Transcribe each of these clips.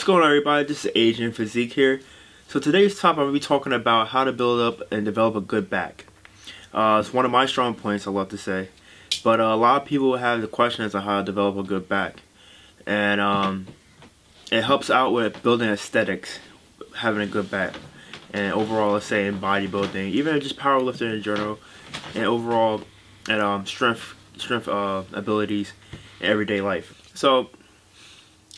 What's going on, everybody? This is Agent Physique here. So today's topic, I'm going to be talking about how to build up and develop a good back. It's one of my strong points, I love to say. But a lot of people have the question as to how to develop a good back. And it helps out with building aesthetics, having a good back. And overall, let's say in bodybuilding, even just powerlifting in general, and overall and strength abilities in everyday life. So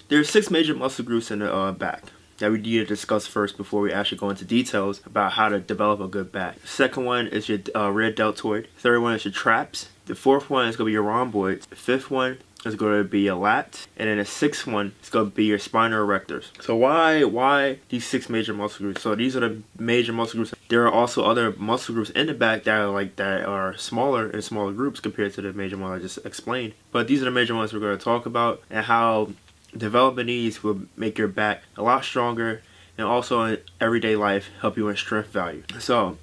there's 6 major muscle groups in the back that we need to discuss first before we actually go into details about how to develop a good back. The second one is your rear deltoid. The third one is your traps. The fourth one is going to be your rhomboids. The fifth one is going to be your lats. And then the sixth one is going to be your spinal erectors. So why these 6 major muscle groups? So these are the major muscle groups. There are also other muscle groups in the back that are smaller in smaller groups compared to the major ones I just explained. But these are the major ones we're going to talk about, and how developing these will make your back a lot stronger, and also in everyday life help you in strength value. So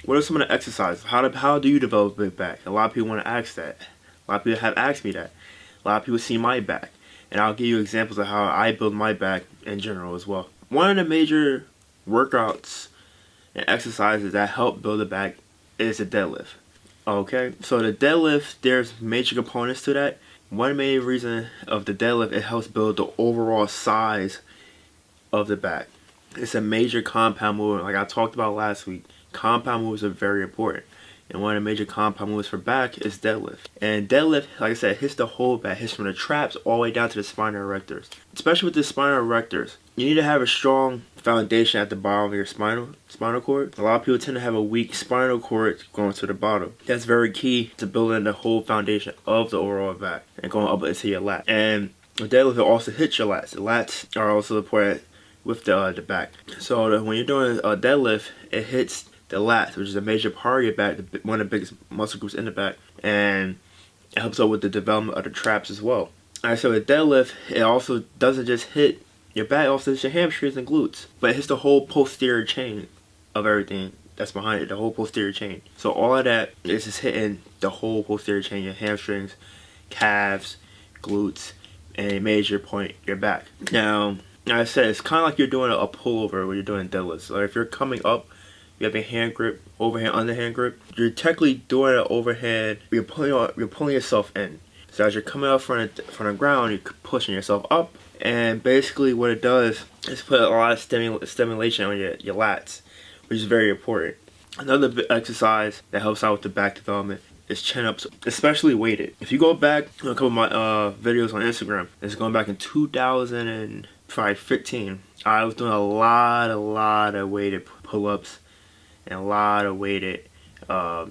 what are some of the exercises? How do you develop a big back? A lot of people want to ask that. A lot of people have asked me that. A lot of people see my back, and I'll give you examples of how I build my back in general as well. One of the major workouts and exercises that help build a back is the deadlift. Okay, so the deadlift, there's major components to that. One main reason of the deadlift, it helps build the overall size of the back. It's a major compound movement, like I talked about last week. Compound moves are very important, and one of the major compound moves for back is deadlift. And deadlift, like I said, hits the whole back, hits from the traps all the way down to the spinal erectors. Especially with the spinal erectors, you need to have a strong foundation at the bottom of your spinal cord. A lot of people tend to have a weak spinal cord going to the bottom. That's very key to building the whole foundation of the overall back and going up into your lat. And the deadlift will also hit your lats. The lats are also important with the back. So when you're doing a deadlift, it hits the lats, which is a major part of your back, one of the biggest muscle groups in the back, and it helps out with the development of the traps as well. Alright, so with deadlift, it also doesn't just hit your back, also hits your hamstrings and glutes, but it hits the whole posterior chain of everything that's behind it, the whole posterior chain. So all of that is just hitting the whole posterior chain, your hamstrings, calves, glutes, and a major point, your back. Now, like I said, it's kind of like you're doing a pullover when you're doing deadlifts. So if you're coming up, you have a hand grip, overhand, underhand grip. You're technically doing an overhand. You're pulling yourself in. So as you're coming up from the ground, you're pushing yourself up. And basically what it does is put a lot of stimulation on your lats, which is very important. Another exercise that helps out with the back development is chin-ups, especially weighted. If you go back a couple of my videos on Instagram, it's going back in 2015. I was doing a lot of weighted pull-ups and a lot of weighted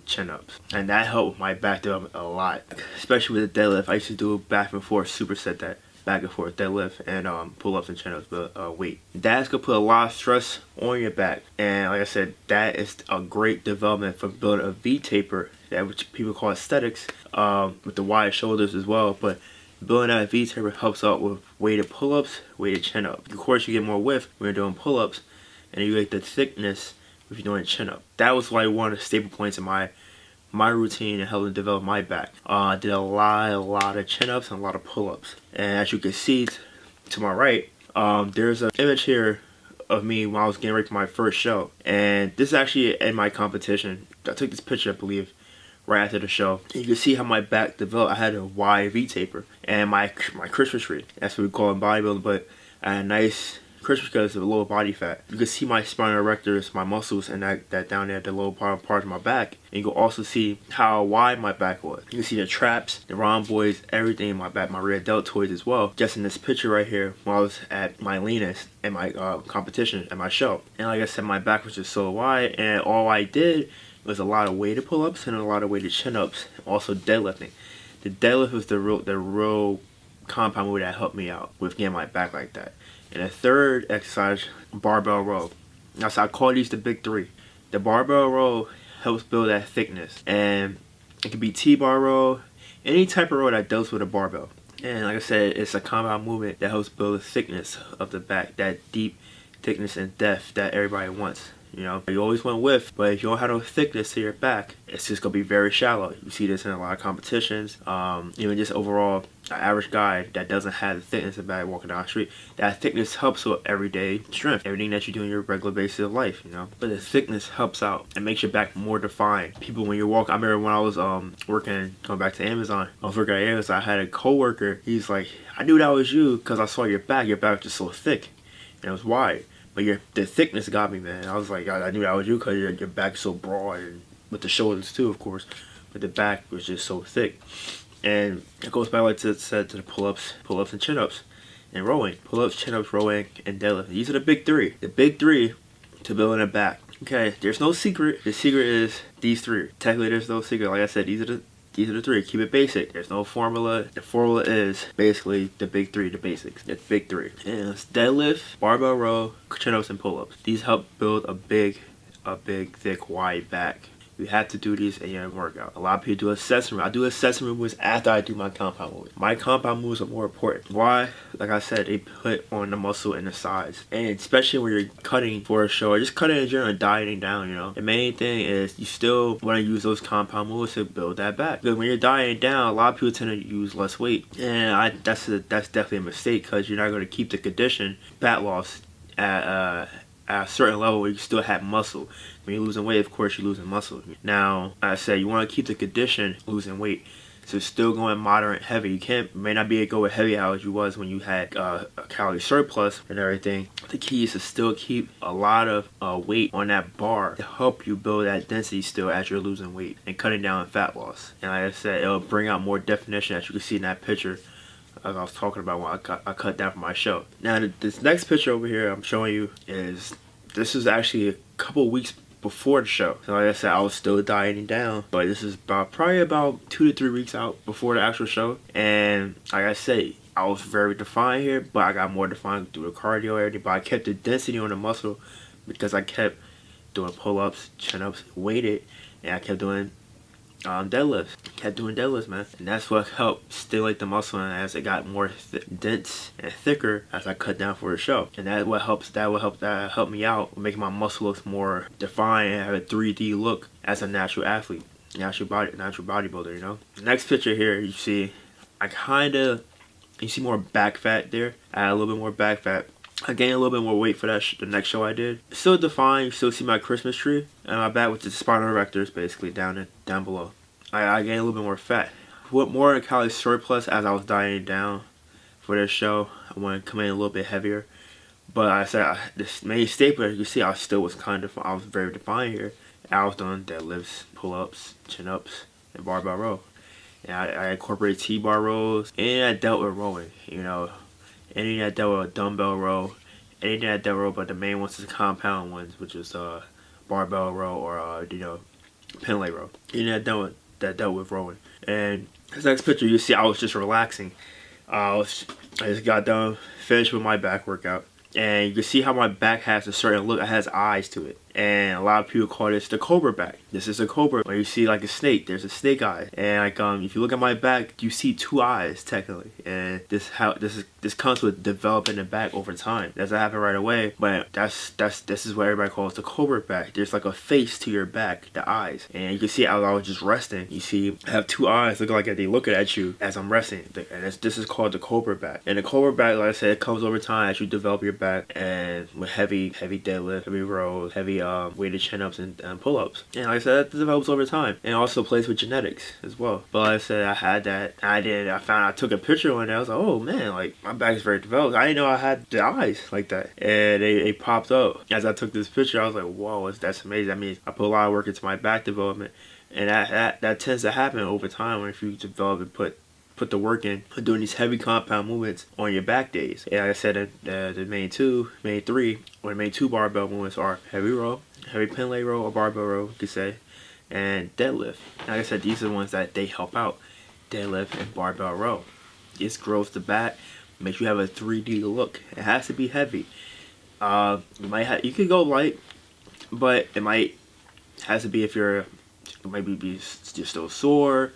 chin-ups, and that helped with my back development a lot, especially with the deadlift. I used to do back and forth superset, that back and forth deadlift and pull-ups and chin-ups, but weight. That's gonna put a lot of stress on your back, and like I said, that is a great development for building a V-taper, that which people call aesthetics, with the wide shoulders as well. But building that V-taper helps out with weighted pull-ups, weighted chin-ups. Of course, you get more width when you're doing pull-ups, and you get the thickness if you're doing chin-up. That was like one of the staple points in my routine and helping develop my back. I did a lot of chin-ups and a lot of pull-ups. And as you can see to my right, there's an image here of me when I was getting ready for my first show. And this is actually in my competition. I took this picture, I believe, right after the show. And you can see how my back developed. I had a wide V-taper and my Christmas tree. That's what we call it in bodybuilding, but I had a nice Christmas because of the lower body fat. You can see my spinal erectors, my muscles, and that down there, the lower part of my back. And you can also see how wide my back was. You can see the traps, the rhomboids, everything in my back, my rear deltoids as well. Just in this picture right here, when I was at my leanest in my competition at my show. And like I said, my back was just so wide, and all I did was a lot of weighted pull-ups and a lot of weighted chin-ups, also deadlifting. The deadlift was the real compound move that helped me out with getting my back like that. And the third exercise, barbell row. Now, so I call these the big 3. The barbell row helps build that thickness, and it could be T-bar row, any type of row that deals with a barbell. And like I said, it's a compound movement that helps build the thickness of the back, that deep thickness and depth that everybody wants. You know, you always want width, but if you don't have no thickness to your back, it's just gonna be very shallow. You see this in a lot of competitions. Even just overall, an average guy that doesn't have the thickness of back walking down the street, that thickness helps with everyday strength, everything that you do in your regular basis of life, you know. But the thickness helps out and makes your back more defined. People, when you walk, I remember when I was working, going back to Amazon, I was working at Amazon, I had a coworker, he's like, I knew that was you because I saw your back was just so thick and it was wide. But the thickness got me, man. I was like, I knew that was you because your back's so broad, and with the shoulders too, of course. But the back was just so thick. And it goes back, like I said, to the pull-ups and chin-ups, and rowing. Pull-ups, chin-ups, rowing, and deadlift. These are the big three. The big three to building a back. Okay, there's no secret. The secret is these three. Technically, there's no secret. Like I said, these are the three. Keep it basic. There's no formula. The formula is basically the big three, the basics. The big three. And it's deadlift, barbell row, chin-ups, and pull-ups. These help build a big, thick, wide back. You have to do these in your workout. A lot of people do accessory. I do accessory movements after I do my compound movements. My compound moves are more important. Why? Like I said, they put on the muscle and the size. And especially when you're cutting for a show or just cutting in general and dieting down, you know. The main thing is you still want to use those compound moves to build that back. Because when you're dieting down, a lot of people tend to use less weight. And that's definitely a mistake because you're not going to keep the condition, fat loss, at a certain level where you still have muscle. When you're losing weight, of course, you're losing muscle. Now, I said you want to keep the condition losing weight. So still going moderate heavy. You may not be able to go with heavy as you was when you had a calorie surplus and everything. The key is to still keep a lot of weight on that bar to help you build that density still as you're losing weight and cutting down on fat loss. And like I said, it'll bring out more definition as you can see in that picture, as I was talking about when I cut down for my show. Now this next picture over here I'm showing you this is actually a couple weeks before the show. So like I said, I was still dieting down, but this is probably about 2 to 3 weeks out before the actual show. And like I said, I was very defined here, but I got more defined through the cardio and everything. But I kept the density on the muscle because I kept doing pull-ups, chin-ups, weighted, and I kept doing deadlifts. Kept doing deadlifts, man, and that's what helped stimulate the muscle. And as it got more dense and thicker as I cut down for the show, and that helped me out, making my muscle look more defined and have a 3D look as a natural athlete, natural bodybuilder. You know. The next picture here, you see, you see more back fat there. I had a little bit more back fat. I gained a little bit more weight for the next show I did. Still defined. You still see my Christmas tree and my back with the spinal erectors basically down below. I gained a little bit more fat. With more calorie surplus as I was dieting down for this show, I wanted to come in a little bit heavier. But I said this main staple, as you see, I was very defined here. I was doing deadlifts, pull-ups, chin-ups, and barbell row. And I incorporated T-bar rows, and I dealt with rowing, you know. Anything that dealt with a dumbbell row, anything that dealt with, but the main ones is the compound ones, which is barbell row or pin lay row. Anything that dealt with rowing. And this next picture, you see, I was just relaxing. I just got done, finished with my back workout, and you can see how my back has a certain look. It has eyes to it, and a lot of people call this the cobra back. This is a cobra. When you see like a snake, there's a snake eye, and like if you look at my back, you see 2 eyes technically. And this comes with developing the back over time. Doesn't happen right away, but this is what everybody calls the cobra back. There's like a face to your back, the eyes, and you can see as I was just resting, you see I have 2 eyes looking like they looking at you as I'm resting, and this is called the cobra back. And the cobra back, like I said, it comes over time as you develop your back and with heavy deadlift, heavy rows, heavy weighted chin-ups and pull-ups. And like I said, that develops over time, and also plays with genetics as well. But like I said, I had that. I took a picture one day. I was like, oh man, like my back is very developed. I didn't know I had the eyes like that, and they popped up as I took this picture. I was like, whoa, that's amazing. I mean, I put a lot of work into my back development, and that tends to happen over time when if you develop and put the work in doing these heavy compound movements on your back days. And like I said, the main 2 barbell movements are heavy row, heavy pin lay row or barbell row, you could say, and deadlift. Like I said, these are the ones that they help out. Deadlift and barbell row. This grows the back, makes you have a 3D look. It has to be heavy. You could go light, but has to be if you're maybe just still sore.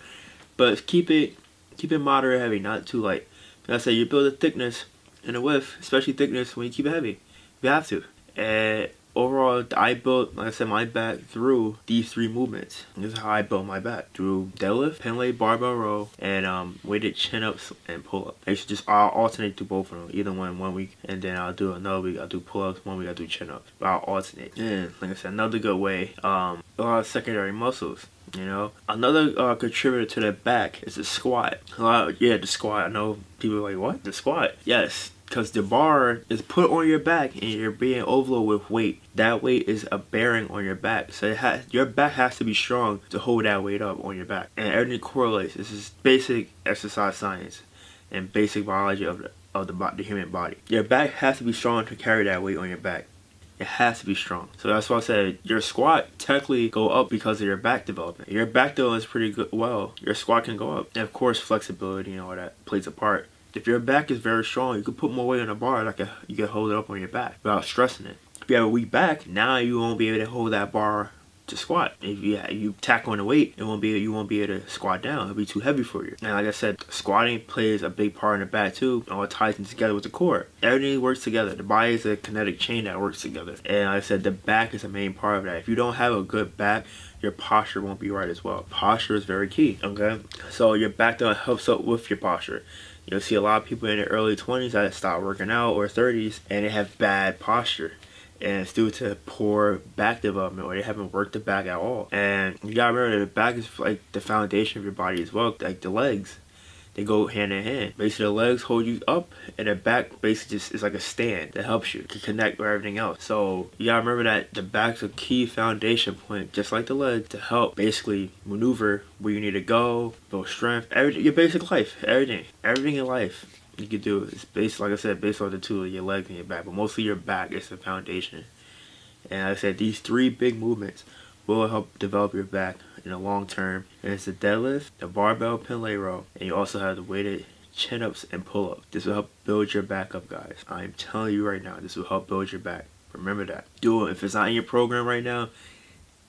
But keep it moderate heavy, not too light. Like I said, you build a thickness and a width, especially thickness when you keep it heavy. You have to. And overall, I built, like I said, my back through these 3 movements. This is how I built my back, through deadlift, pin lay, barbell row, and weighted chin-ups and pull-ups. I used to just, I'll alternate through both of them, either one week, and then I'll do another week, I'll do pull-ups, one week I'll do chin-ups. But I'll alternate. And like I said, another good way, a lot of secondary muscles. You know, another contributor to the back is the squat. The squat. I know people are like, what? The squat? Yes, because the bar is put on your back and you're being overloaded with weight. That weight is a bearing on your back, so your back has to be strong to hold that weight up on your back. And everything correlates. This is basic exercise science and basic biology of the human body. Your back has to be strong to carry that weight on your back. It has to be strong. So that's why I said your squat technically go up because of your back development. Your back development is pretty good. Well, your squat can go up. And of course, flexibility and all that plays a part. If your back is very strong, you can put more weight on the bar. You can hold it up on your back without stressing it. If you have a weak back, now you won't be able to hold that bar to squat. If you tack on the weight, you won't be able to squat down. It'll be too heavy for you. And like I said, squatting plays a big part in the back too. All it ties in together with the core. Everything works together. The body is a kinetic chain that works together. And like I said, the back is a main part of that. If you don't have a good back, your posture won't be right as well. Posture is very key. Okay, so your back down helps up with your posture. You'll see a lot of people in their early 20s that stop working out, or 30s, and they have bad posture. And it's due to poor back development, or they haven't worked the back at all. And you gotta remember that the back is like the foundation of your body as well. Like the legs, they go hand in hand. Basically, the legs hold you up, and the back basically just is like a stand that helps you to connect with everything else. So you gotta remember that the back's a key foundation point, just like the legs, to help basically maneuver where you need to go, build strength, everything, your basic life, everything in life. You can do is based, like I said, based on the two of your legs and your back, but mostly your back is the foundation. And like I said, these 3 big movements will help develop your back in the long term. And it's the deadlift, the barbell pin lay row, and you also have the weighted chin-ups and pull-ups. This will help build your back up, guys. I'm telling you right now, this will help build your back. Remember that. Do it. If it's not in your program right now,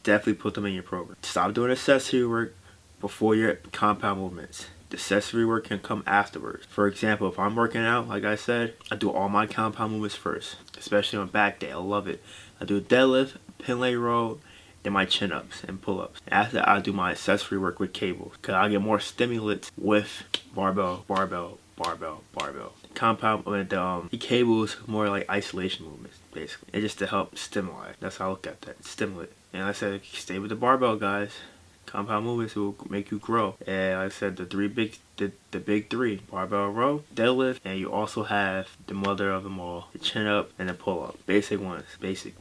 definitely put them in your program. Stop doing accessory work before your compound movements. The accessory work can come afterwards. For example, if I'm working out, like I said, I do all my compound movements first, especially on back day. I love it. I do a deadlift, pin lay row, then my chin-ups and pull-ups. After, I do my accessory work with cables, because I get more stimulants with barbell. Compound with the cables, more like isolation movements, basically. It's just to help stimulate. That's how I look at that. Stimulate. And like I said, stay with the barbell, guys. Compound movements will make you grow. And like I said, the big 3, barbell row, deadlift, and you also have the mother of them all, the chin up and the pull up. Basic ones. Basic.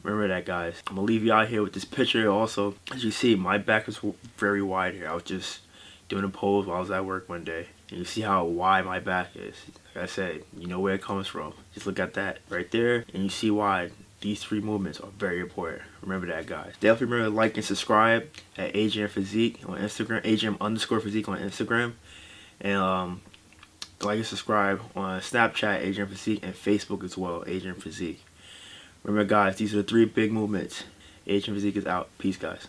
Remember that, guys. I'm gonna leave you out here with this picture. Also, as you see, my back is very wide here. I was just doing a pose while I was at work one day, and you see how wide my back is. Like I said, you know where it comes from. Just look at that right there, and you see why these 3 movements are very important. Remember that, guys. Definitely remember to like and subscribe at J.A.M.I.L Physique on Instagram, J.A.M.I.L_Physique on Instagram, and like and subscribe on Snapchat, J.A.M.I.L Physique, and Facebook as well, J.A.M.I.L Physique. Remember, guys, these are the 3 big movements. J.A.M.I.L Physique is out. Peace, guys.